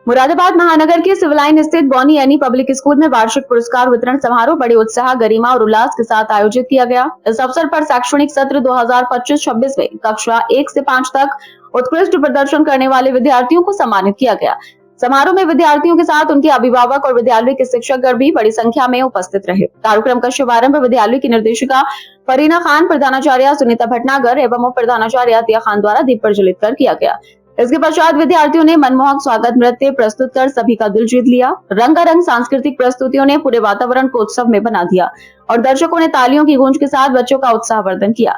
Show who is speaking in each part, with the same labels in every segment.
Speaker 1: मुरादाबाद महानगर के civil line स्थित बॉनी एनी पब्लिक स्कूल में वार्षिक पुरस्कार वितरण समारोह बड़े उत्साह, गरिमा और उल्लास के साथ आयोजित किया गया। इस अवसर पर शैक्षणिक सत्र 2025-26 में कक्षा 1 से 5 तक उत्कृष्ट प्रदर्शन करने वाले विद्यार्थियों को सम्मानित किया गया। समारोह में विद्यार्थियों के साथ उनके अभिभावक और विद्यालय के शिक्षकगण भी बड़ी संख्या में उपस्थित रहे। कार्यक्रम का शुभारंभ विद्यालय की निर्देशिका फरीना खान, प्रधानाचार्य सुनीता भटनागर एवं उप प्रधानाचार्य अतिया खान द्वारा दीप प्रज्वलित कर किया गया। इसके पश्चात विद्यार्थियों ने मनमोहक स्वागत नृत्य प्रस्तुत कर सभी का दिल जीत लिया। रंगारंग सांस्कृतिक प्रस्तुतियों ने पूरे वातावरण को उत्सव में बना दिया और दर्शकों ने तालियों की गूंज के साथ बच्चों का उत्साहवर्धन किया।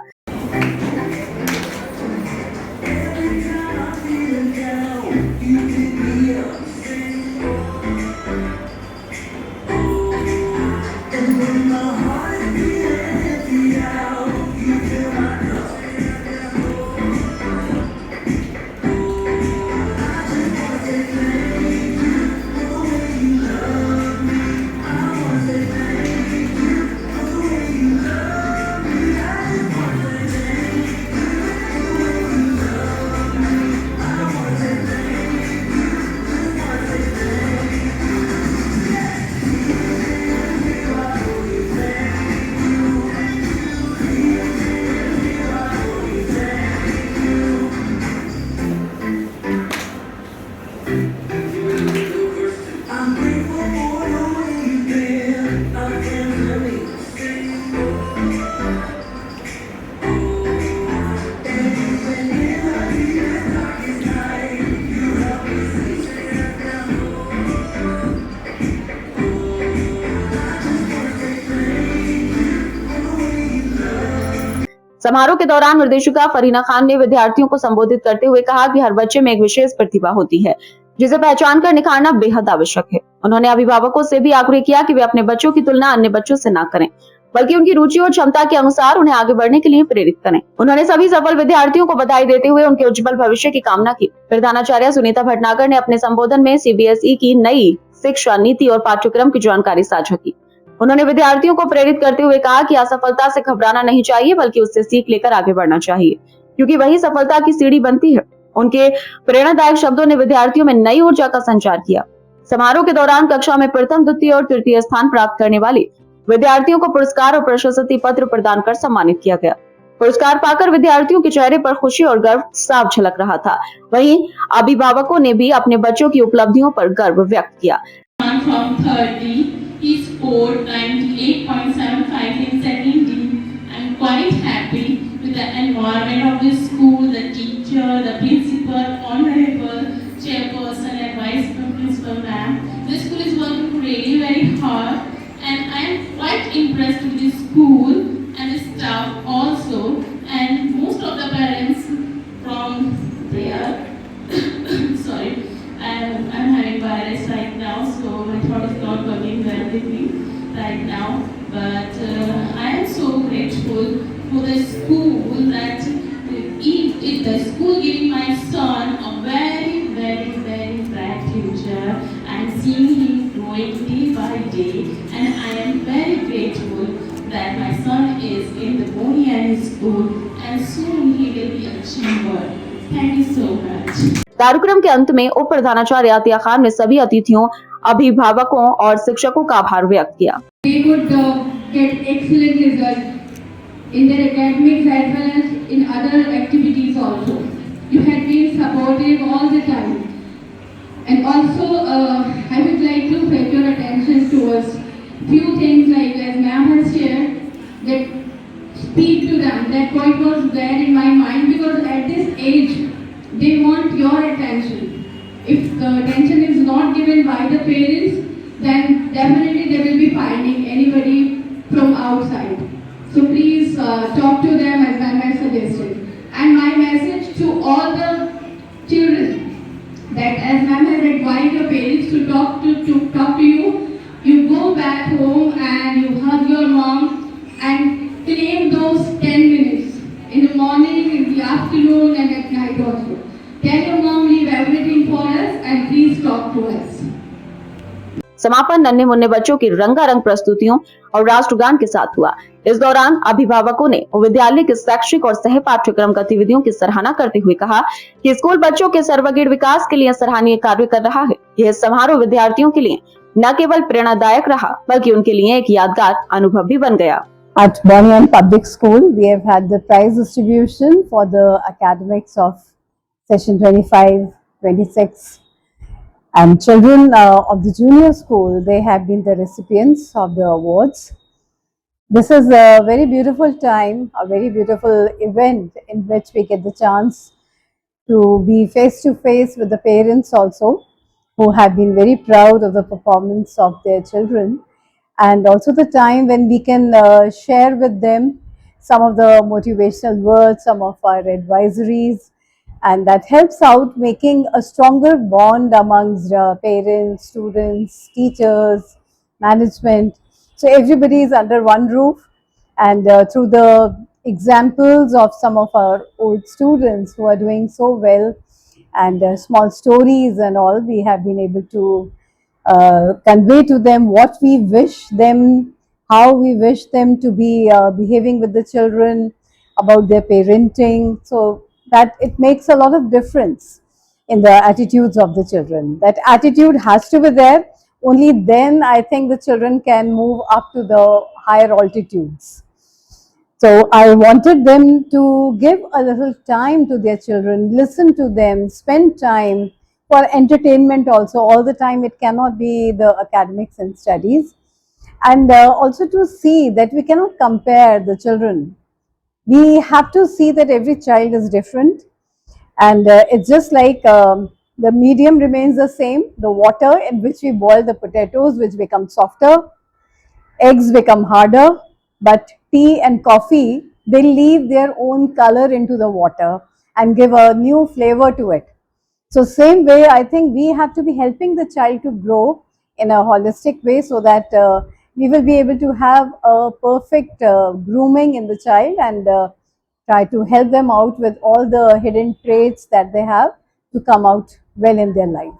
Speaker 1: समारोह के दौरान निर्देशिका फरीना खान ने विद्यार्थियों को संबोधित करते हुए कहा कि हर बच्चे में एक विशेष प्रतिभा होती है, जिसे पहचान कर निखारना बेहद आवश्यक है। उन्होंने अभिभावकों से भी आग्रह किया कि वे अपने बच्चों की तुलना अन्य बच्चों से न करें, बल्कि उनकी रुचि और क्षमता के अनुसार उन्हें आगे बढ़ने के लिए प्रेरित करें। उन्होंने सभी सफल विद्यार्थियों को बधाई देते हुए उनके उज्जवल भविष्य की कामना की। प्रधानाचार्य सुनीता भटनागर ने अपने संबोधन में सीबीएसई की नई शिक्षा नीति और पाठ्यक्रम की जानकारी साझा की। उन्होंने विद्यार्थियों को प्रेरित करते हुए कहा कि असफलता से घबराना नहीं चाहिए, बल्कि उससे सीख लेकर आगे बढ़ना चाहिए, क्योंकि वही सफलता की सीढ़ी बनती है। उनके प्रेरणादायक शब्दों ने विद्यार्थियों में नई ऊर्जा का संचार किया। समारोह के दौरान कक्षा में प्रथम, द्वितीय और तृतीय स्थान प्राप्त करने वाले विद्यार्थियों को पुरस्कार और प्रशस्ति पत्र प्रदान कर सम्मानित किया गया। पुरस्कार पाकर विद्यार्थियों के चेहरे पर खुशी और गर्व साफ झलक रहा था। वहीं अभिभावकों ने भी अपने बच्चों की उपलब्धियों पर गर्व व्यक्त किया।
Speaker 2: He scored 98.75 in second D. I'm quite happy with the environment of the school, the teacher, the principal, honorable chairperson and vice principal ma'am. The school is working really very hard, and I am quite impressed with the school and the staff also, and most of the parents from there. Sorry. I'm having virus right now, so my throat is not working well with me right now. But I am so grateful for the school that if the school giving my son a very, very, very bright future. I am seeing him growing day by day, and I am very grateful that my son is in the Boni Annie school, and soon he will be a achiever. Thank you so much.
Speaker 1: कार्यक्रम के अंत में उप प्रधानाचार्य अतिया खान ने सभी अतिथियों, अभिभावकों और शिक्षकों का आभार व्यक्त किया।
Speaker 3: They could get excellent results in their academics as well as in other activities also. You had been supportive all the time, and also I would like to fetch your attention towards few things like as ma'am has shared that speak to them. That point was there in my mind because at this age they want your attention. If the attention is not given by the parents, then definitely they will be finding anybody from outside. So please talk to them as ma'am has suggested. And my message to all the children, that as ma'am has advised your parents to talk to you, you go back home and you hug your mom and claim those 10 minutes in the morning, in the afternoon and at night also. Tell your mom leave everything for us and please talk to us.
Speaker 1: समापन नन्हे मुन्ने बच्चों की रंगारंग प्रस्तुतियों और राष्ट्रगान के साथ हुआ। इस दौरान अभिभावकों ने विद्यालय के शैक्षिक और सह पाठ्यक्रम गतिविधियों की सराहना करते हुए कहा कि स्कूल बच्चों के सर्वांगीण विकास के लिए सराहनीय कार्य कर रहा है। यह समारोह विद्यार्थियों के लिए न केवल प्रेरणादायक रहा बल्कि उनके लिए एक यादगार अनुभव भी बन गया।
Speaker 4: At Borneon Public School, we have had the prize distribution for the academics of session 25-26, and children of the junior school, they have been the recipients of the awards. This is a very beautiful time, a very beautiful event in which we get the chance to be face to face with the parents also, who have been very proud of the performance of their children, and also the time when we can share with them some of the motivational words, some of our advisories, and that helps out making a stronger bond amongst parents, students, teachers, management. So everybody is under one roof, and through the examples of some of our old students who are doing so well, and small stories and all, we have been able to convey to them what we wish them, how we wish them to be behaving with the children, about their parenting, so that it makes a lot of difference in the attitudes of the children. That attitude has to be there. Only then I think the children can move up to the higher altitudes. So I wanted them to give a little time to their children, listen to them, spend time for entertainment also. All the time it cannot be the academics and studies. And also to see that we cannot compare the children. We have to see that every child is different, and it's just like the medium remains the same, the water in which we boil the potatoes, which become softer, eggs become harder, but tea and coffee, they leave their own color into the water and give a new flavor to it. So same way, I think we have to be helping the child to grow in a holistic way, so that we will be able to have a perfect grooming in the child, and try to help them out with all the hidden traits that they have to come out well in their life.